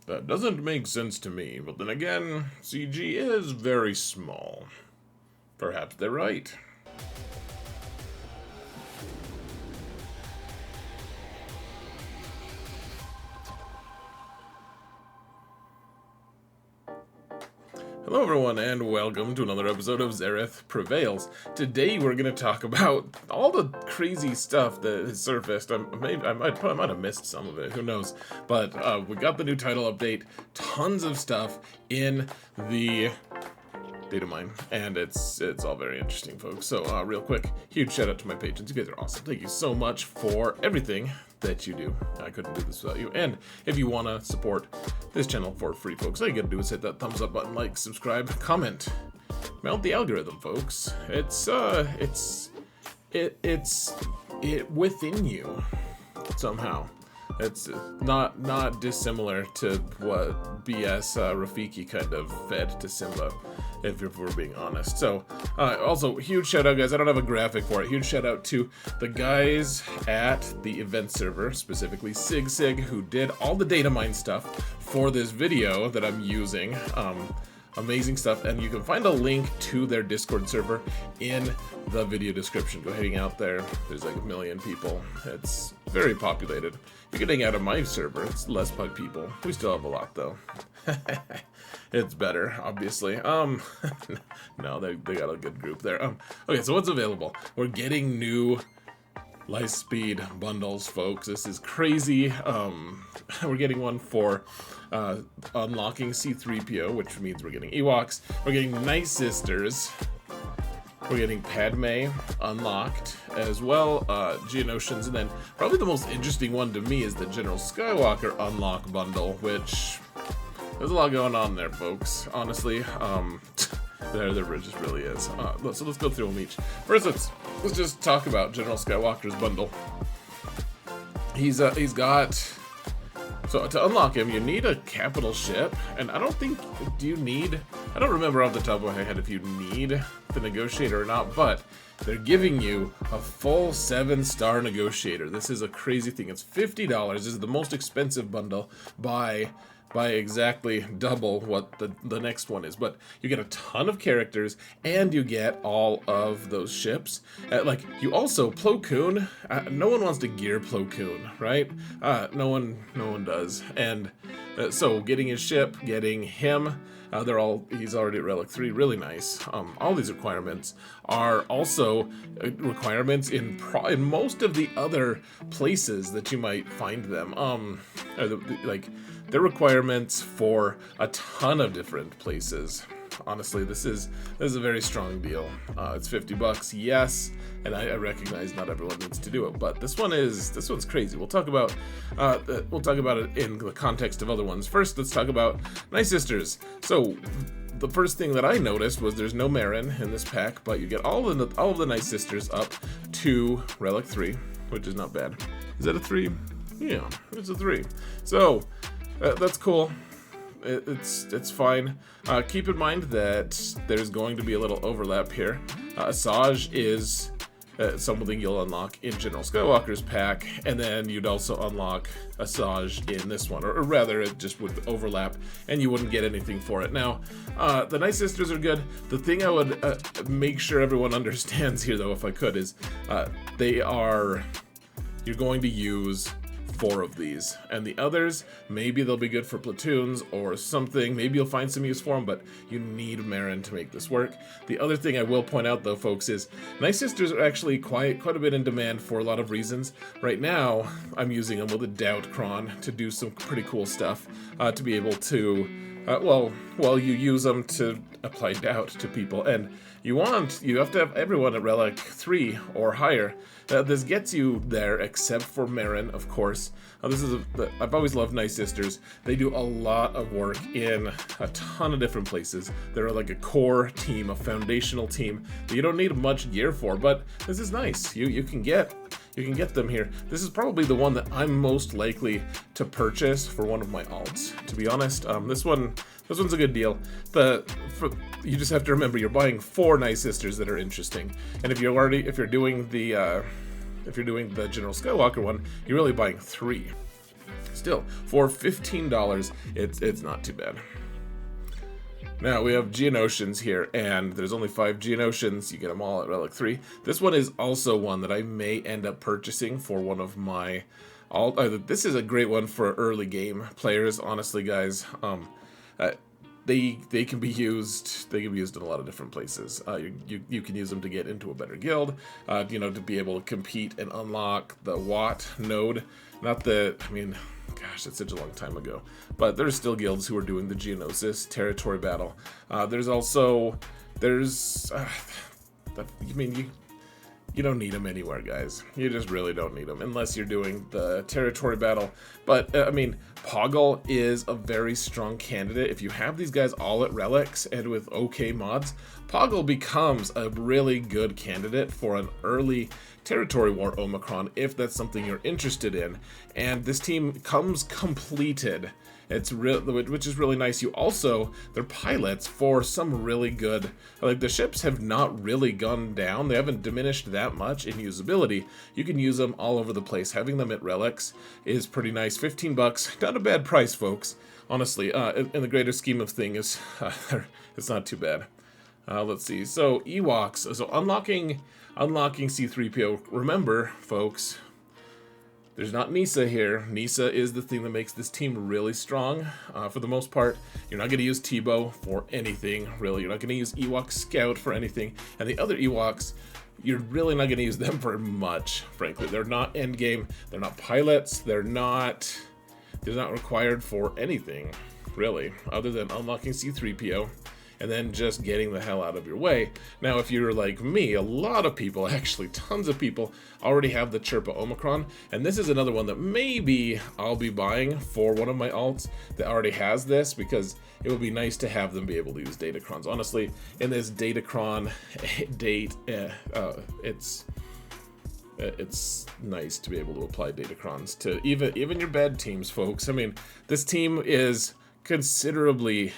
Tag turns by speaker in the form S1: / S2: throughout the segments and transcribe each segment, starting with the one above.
S1: That doesn't make sense to me, but then again, CG is very small. Perhaps they're right. Hello everyone, and welcome to another episode of Zareth Prevails. Today we're going to talk about all the crazy stuff that has surfaced. I might have missed some of it, who knows. But we got the new title update, tons of stuff in the data mine, and it's all very interesting, folks. So real quick, huge shout out to my patrons. You guys are awesome. Thank you so much for everything that you do. I couldn't do this without you. And if you want to support this channel for free, folks, all you gotta do is hit that thumbs up button, like, subscribe, comment, melt the algorithm, folks. It's within you somehow. It's not dissimilar to what BS Rafiki kind of fed to Simba, if we're being honest. So, also, huge shout out, guys. I don't have a graphic for it. Huge shout out to the guys at the event server, specifically Sig, who did all the data mine stuff for this video that I'm using. Amazing stuff, and you can find a link to their Discord server in the video description. Go hang out there. There's like 1 million people. It's very populated. You can hang out on my server. It's less by people. We still have a lot though. It's better, obviously. No, they got a good group there. Okay, so what's available? We're getting new Lightspeed Bundles, folks. This is crazy. We're getting one for unlocking C-3PO, which means we're getting Ewoks. We're getting Night Sisters. We're getting Padme unlocked as well, GNoce's, and then probably the most interesting one to me is the General Skywalker Unlock Bundle, which there's a lot going on there, folks. Honestly, there just really is. So let's go through them each. First, let's just talk about General Skywalker's bundle. He's got. So to unlock him, you need a capital ship, and I don't remember off the top of my head if you need the negotiator or not, but they're giving you a full 7-star negotiator. This is a crazy thing. It's $50. This is the most expensive bundle by exactly double what the next one is, but you get a ton of characters and you get all of those ships. Like, you also Plo Koon, no one wants to gear Plo Koon, right? No one does. And so getting his ship, getting him, he's already at Relic 3, really nice. All these requirements are also requirements in most of the other places that you might find them. They're requirements for a ton of different places. Honestly, this is a very strong deal. It's $50, yes, and I recognize not everyone needs to do it, but this one's crazy. We'll talk about it in the context of other ones. First, let's talk about Night Sisters. So, the first thing that I noticed was there's no Marin in this pack, but you get all of the Night Sisters up to Relic 3, which is not bad. Is that a 3? Yeah, it's a 3. So, that's cool. It's fine. Keep in mind that there's going to be a little overlap here. Asajj is something you'll unlock in General Skywalker's pack, and then you'd also unlock Asajj in this one, or rather, it just would overlap, and you wouldn't get anything for it. Now, the Night Sisters are good. The thing I would make sure everyone understands here, though, if I could, is you're going to use 4 of these, and the others, maybe they'll be good for platoons or something. Maybe you'll find some use for them, but you need Marin to make this work. The other thing I will point out, though, folks, is Night Sisters are actually quite a bit in demand for a lot of reasons. Right now, I'm using them with a Doubt Cron to do some pretty cool stuff, to be able to, you use them to apply doubt to people, and you have to have everyone at Relic 3 or higher. This gets you there, except for Marin, of course. I've always loved Night Sisters. They do a lot of work in a ton of different places. They're like a core team, a foundational team that you don't need much gear for, but this is nice. You can get them here. This is probably the one that I'm most likely to purchase for one of my alts, to be honest. This one's a good deal. You just have to remember you're buying 4 Night Sisters that are interesting, and if you're doing the General Skywalker one, you're really buying 3. still, for $15, it's not too bad. Now we have GNoceans here, and there's only 5 GNoceans. You get them all at Relic 3. This one is also one that I may end up purchasing for one of my... this is a great one for early game players, honestly, guys. They can be used. They can be used in a lot of different places. You can use them to get into a better guild. To be able to compete and unlock the Watt node. Not the. I mean, gosh, that's such a long time ago. But there's still guilds who are doing the GNoce territory battle. You don't need them anywhere, guys. You just really don't need them unless you're doing the territory battle. But, Poggle is a very strong candidate. If you have these guys all at relics and with okay mods, Poggle becomes a really good candidate for an early territory war Omicron if that's something you're interested in. And this team comes completed. Which is really nice. They're pilots for some really good, like the ships have not really gone down. They haven't diminished that much in usability. You can use them all over the place. Having them at relics is pretty nice. $15, not a bad price, folks. Honestly, in the greater scheme of things, it's not too bad. Let's see. So Ewoks. So unlocking C-3PO. Remember, folks, there's not Nisa here. Nisa is the thing that makes this team really strong. For the most part, you're not going to use Tebow for anything, really. You're not going to use Ewok Scout for anything. And the other Ewoks, you're really not going to use them for much, frankly. They're not endgame. They're not pilots. They're not required for anything, really, other than unlocking C-3PO. And then just getting the hell out of your way. Now, if you're like me, a lot of people, actually tons of people, already have the Chirpa Omicron. And this is another one that maybe I'll be buying for one of my alts that already has this, because it would be nice to have them be able to use Datacrons. Honestly, in this Datacron date, it's nice to be able to apply Datacrons to even your bad teams, folks. I mean, this team is considerably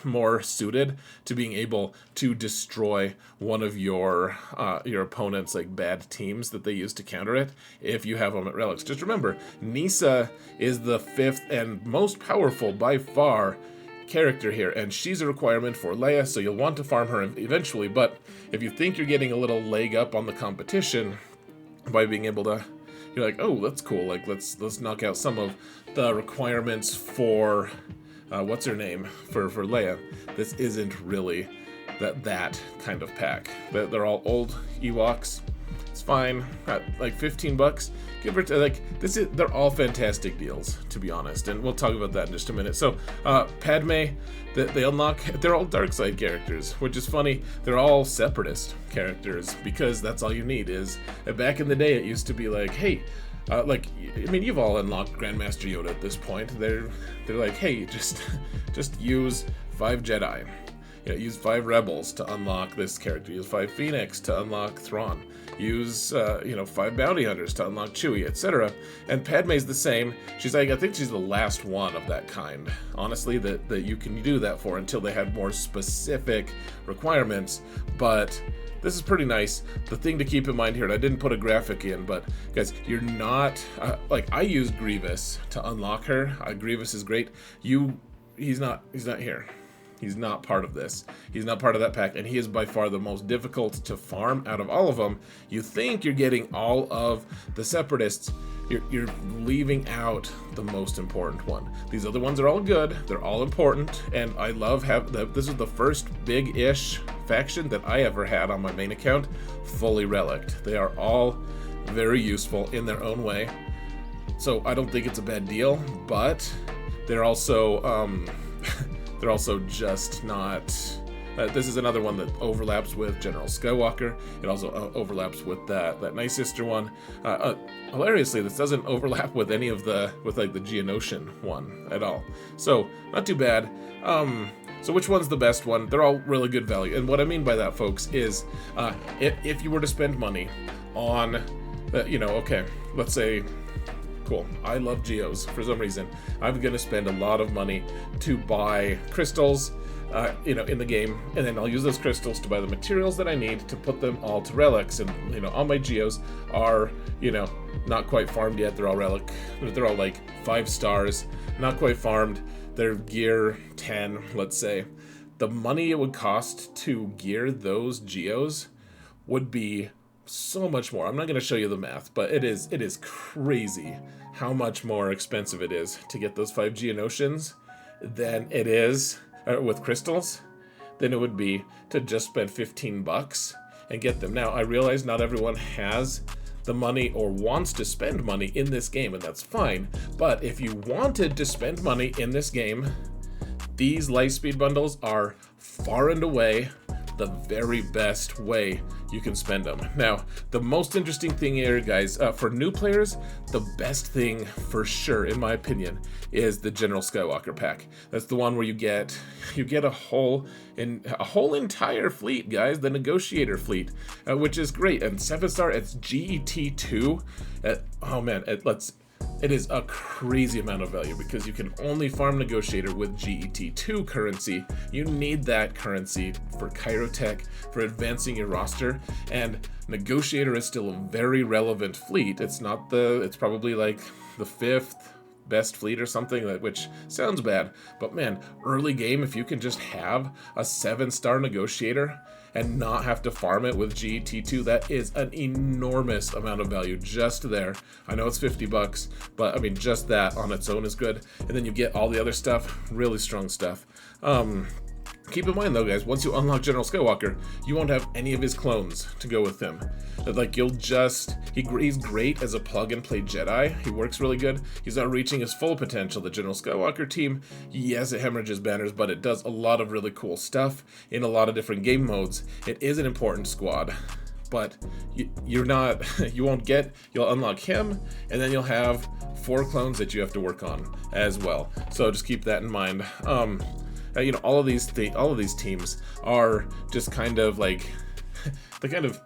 S1: more suited to being able to destroy one of your opponent's like bad teams that they use to counter it if you have them at relics. Just remember, Nisa is the 5th and most powerful by far character here, and she's a requirement for Leia, so you'll want to farm her eventually. But if you think you're getting a little leg up on the competition by being able to, you're like, oh, that's cool, like let's knock out some of the requirements for what's her name for Leia. This isn't really that kind of pack. They're all old Ewoks. It's fine. At like $15, give or take. They're all fantastic deals, to be honest, and we'll talk about that in just a minute. So Padme, they unlock. They're all dark side characters, which is funny. They're all separatist characters because that's all you need. Is back in the day it used to be like, hey. You've all unlocked Grandmaster Yoda at this point. They're like, hey, just use 5 Jedi. Use 5 Rebels to unlock this character. Use 5 Phoenix to unlock Thrawn. Use 5 Bounty Hunters to unlock Chewie, etc. And Padme's the same. She's like, I think she's the last one of that kind, honestly, that you can do that for until they have more specific requirements. But this is pretty nice. The thing to keep in mind here, and I didn't put a graphic in, but guys, you're not I use Grievous to unlock her. Grievous is great. He's not here. He's not part of this. He's not part of that pack, and he is by far the most difficult to farm out of all of them. You think you're getting all of the separatists. You're leaving out the most important one. These other ones are all good. They're all important, and I love this is the first big-ish faction that I ever had on my main account fully relicked. They are all very useful in their own way, so I don't think it's a bad deal. But they're also just not. This is another one that overlaps with General Skywalker. It also overlaps with that Nice Sister one. Hilariously, this doesn't overlap with any of the Geonosian one at all. So not too bad. So which one's the best one? They're all really good value. And what I mean by that, folks, is if you were to spend money on, okay, let's say cool. I love geos for some reason. I'm gonna spend a lot of money to buy crystals, in the game, and then I'll use those crystals to buy the materials that I need to put them all to relics. And all my geos are, not quite farmed yet. They're all relic. They're all like 5 stars, not quite farmed. They're gear 10, let's say. The money it would cost to gear those geos would be so much more. I'm not going to show you the math, but it is crazy how much more expensive it is to get those 5 GNoceans than it is with crystals than it would be to just spend $15 and get them. Now, I realize not everyone has the money or wants to spend money in this game, and that's fine. But if you wanted to spend money in this game, these Lightspeed bundles are far and away the very best way you can spend them. Now, the most interesting thing here, guys, for new players, the best thing for sure, in my opinion, is the General Skywalker pack. That's the one where you get a whole entire fleet, guys, the Negotiator fleet, which is great. And 7-star, it's GET2. Oh man, it is a crazy amount of value because you can only farm Negotiator with GET2 currency. You need that currency for Kyrotech, for advancing your roster, and Negotiator is still a very relevant fleet. It's probably like the 5th best fleet or something, which sounds bad, but man, early game, if you can just have a 7-star Negotiator and not have to farm it with GET2, that is an enormous amount of value just there. I know it's $50, but I mean, just that on its own is good. And then you get all the other stuff, really strong stuff. Keep in mind though, guys, once you unlock General Skywalker, you won't have any of his clones to go with him. Like, he's great as a plug-and-play Jedi. He works really good. He's not reaching his full potential. The General Skywalker team, yes, it hemorrhages banners, but it does a lot of really cool stuff in a lot of different game modes. It is an important squad, but you'll unlock him, and then you'll have 4 clones that you have to work on as well. So just keep that in mind. All of these teams are just kind of like they kind of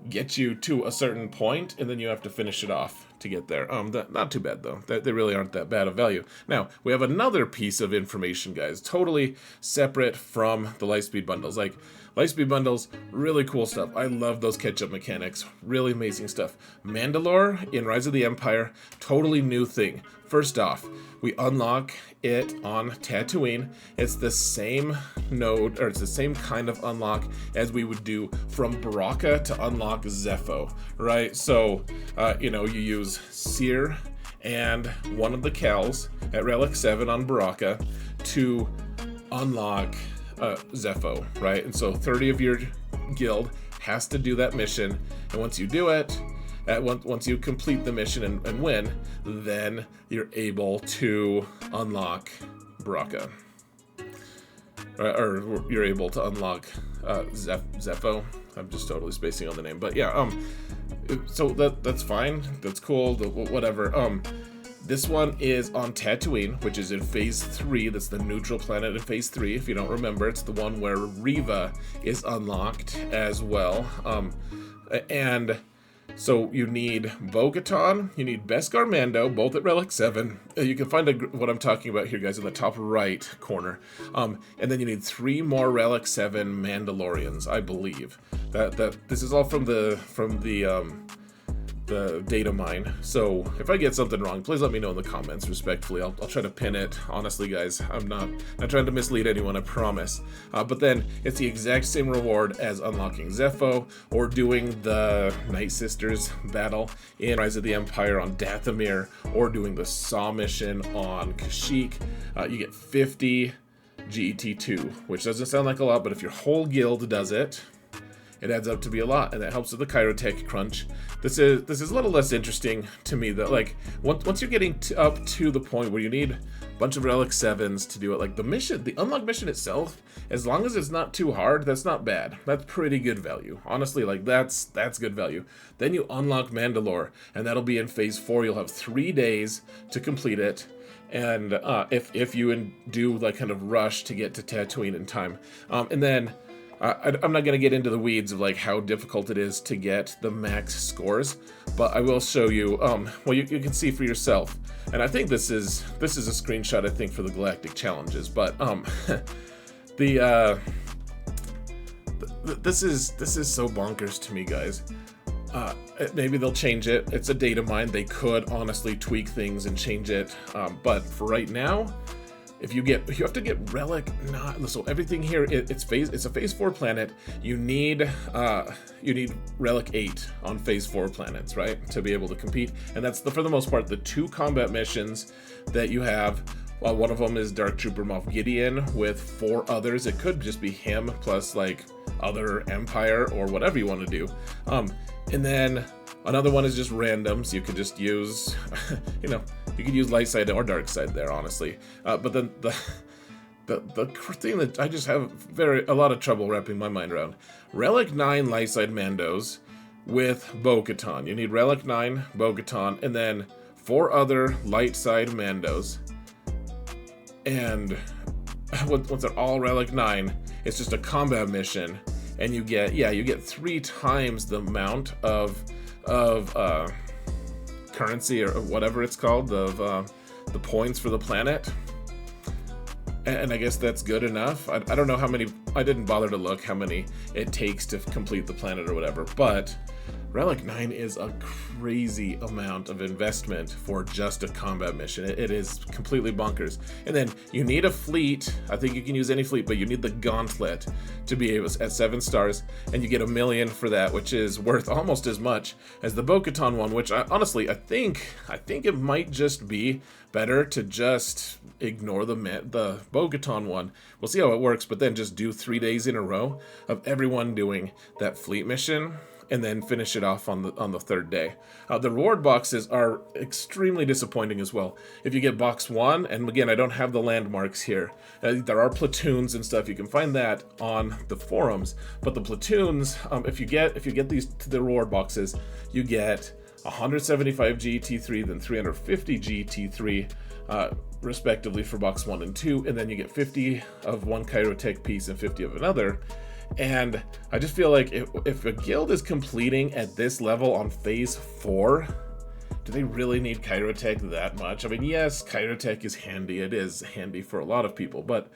S1: get you to a certain point, and then you have to finish it off to get there. Not too bad though. They really aren't that bad of value. Now we have another piece of information, guys, totally separate from the Lightspeed bundles. Like, Lightspeed bundles, really cool stuff. I love those catch-up mechanics. Really amazing stuff. Mandalore in Rise of the Empire, totally new thing. First off, we unlock it on Tatooine. It's the same node, or it's the same kind of unlock as we would do from Baraka to unlock Zepho, right? So, you use Seer and one of the Cals at Relic 7 on Baraka to unlock Zepho, right? And so 30 of your guild has to do that mission, and once you do it, once you complete the mission and win, then you're able to unlock Baraka, or you're able to unlock Zepho. I'm just totally spacing on the name, but yeah. So that's fine. That's cool. Whatever. This one is on Tatooine, which is in Phase 3. That's the neutral planet in Phase 3. If you don't remember, it's the one where Riva is unlocked as well. And so you need Bo-Katan, you need Beskar Mando, both at Relic 7. You can find what I'm talking about here, guys, in the top right corner. And then you need 3 more Relic 7 Mandalorians, I believe. This is all from the data mine. So if I get something wrong, please let me know in the comments, respectfully. I'll try to pin it. Honestly, guys, I'm not trying to mislead anyone, I promise. But then it's the exact same reward as unlocking Zepho or doing the Night Sisters battle in Rise of the Empire on Dathomir, or doing the Saw mission on Kashyyyk. You get 50 GET2, which doesn't sound like a lot, but if your whole guild does it, it adds up to be a lot, and that helps with the Kyrotech crunch. This is a little less interesting to me, that like once you're getting up to the point where you need a bunch of Relic 7s to do it, like the unlock mission itself, as long as it's not too hard, that's not bad. That's pretty good value. Honestly, like that's good value. Then you unlock Mandalore, and that'll be in Phase 4. You'll have 3 days to complete it. And if you do like kind of rush to get to Tatooine in time, and then I'm not going to get into the weeds of like how difficult it is to get the max scores, but I will show you. Well, you can see for yourself, and I think this is a screenshot, I think, for the Galactic Challenges. But this is so bonkers to me, guys. Maybe they'll change it. It's a data mine. They could honestly tweak things and change it, but for right now, you have to get Relic 9. So everything here, it's a phase 4 planet. You need Relic 8 on phase 4 planets, right, to be able to compete. And that's for the most part the 2 combat missions that you have. One of them is Dark Trooper Moff Gideon with 4 others. It could just be him plus like other Empire or whatever you want to do. And then another one is just random, so you could just use, you could use light side or dark side there, honestly. But then the thing that I just have a lot of trouble wrapping my mind around: Relic 9 light side Mandos with Bo-Katan. You need Relic 9, Bo-Katan, and then 4 other light side Mandos. And once they're all Relic 9, it's just a combat mission, and you get 3 times the amount of currency or whatever it's called, of the points for the planet. And I guess that's good enough. I don't know how many. I didn't bother to look how many it takes to complete the planet or whatever, but Relic 9 is a crazy amount of investment for just a combat mission. It is completely bonkers. And then you need a fleet. I think you can use any fleet, but you need the Gauntlet to be able at 7 stars, and you get 1 million for that, which is worth almost as much as the Bo-Katan one, which I think it might just be better to just ignore the Bo-Katan one. We'll see how it works, but then just do 3 days in a row of everyone doing that fleet mission, and then finish it off on the 3rd day. The reward boxes are extremely disappointing as well. If you get box 1, and again, I don't have the landmarks here. There are platoons and stuff. You can find that on the forums. But the platoons, if you get these to the reward boxes, you get 175 GT3, then 350 GT3, respectively for box 1 and 2, and then you get 50 of one Kyrotech piece and 50 of another. And I just feel like if a guild is completing at this level on phase 4, do they really need Kyrotech that much? I mean, yes, Kyrotech is handy. It is handy for a lot of people, but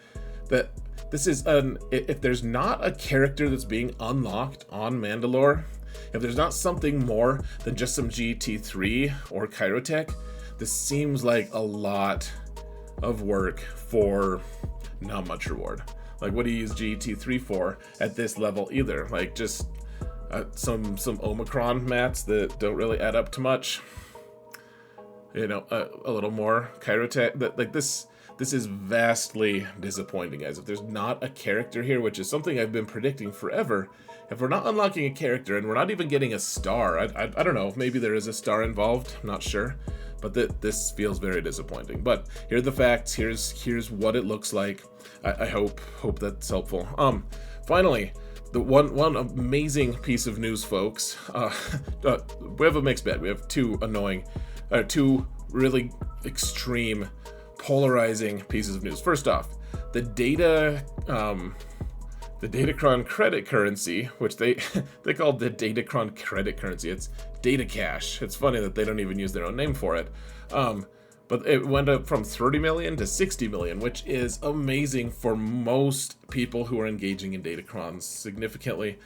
S1: this is if there's not a character that's being unlocked on Mandalore, if there's not something more than just some GT3 or Kyrotech, this seems like a lot of work for not much reward. Like, what do you use GT3 for at this level either? Like, just some Omicron mats that don't really add up to much. A little more Kyrotech. Like this is vastly disappointing, guys. If there's not a character here, which is something I've been predicting forever, if we're not unlocking a character and we're not even getting a star, I don't know if maybe there is a star involved. I'm not sure. But this feels very disappointing. But here are the facts. Here's what it looks like. I hope that's helpful. Finally, the one amazing piece of news, folks. We have a mixed bag. We have two really extreme, polarizing pieces of news. First off, the Datacron credit currency, which they called the Datacron credit currency. It's data cash. It's funny that they don't even use their own name for it. But it went up from 30 million to 60 million, which is amazing for most people who are engaging in Datacrons significantly.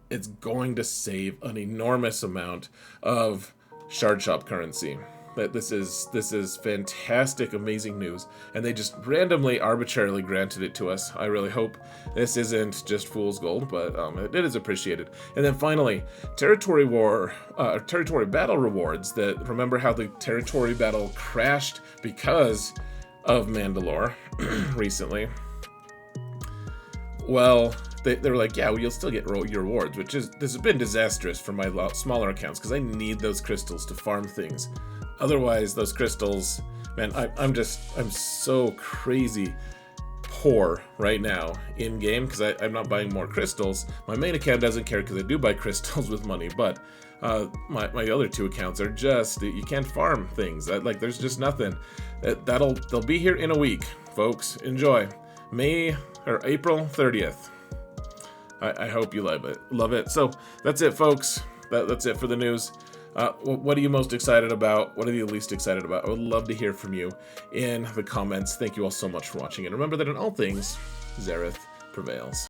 S1: It's going to save an enormous amount of shard shop currency. This is fantastic, amazing news, and they just randomly, arbitrarily granted it to us. I really hope this isn't just fool's gold, but it is appreciated. And then finally, territory battle rewards. That remember how the territory battle crashed because of Mandalore recently. Well, they were like, yeah, well, you'll still get your rewards, this has been disastrous for my smaller accounts because I need those crystals to farm things. Otherwise, those crystals, man, I'm so crazy poor right now in game because I'm not buying more crystals. My main account doesn't care because I do buy crystals with money, but my other 2 accounts are just, you can't farm things. There's just nothing. They'll be here in a week, folks. Enjoy. April 30th. I hope you love it. So that's it, folks. That's it for the news. What are you most excited about? What are you least excited about? I would love to hear from you in the comments. Thank you all so much for watching, and remember that in all things, Zareth prevails.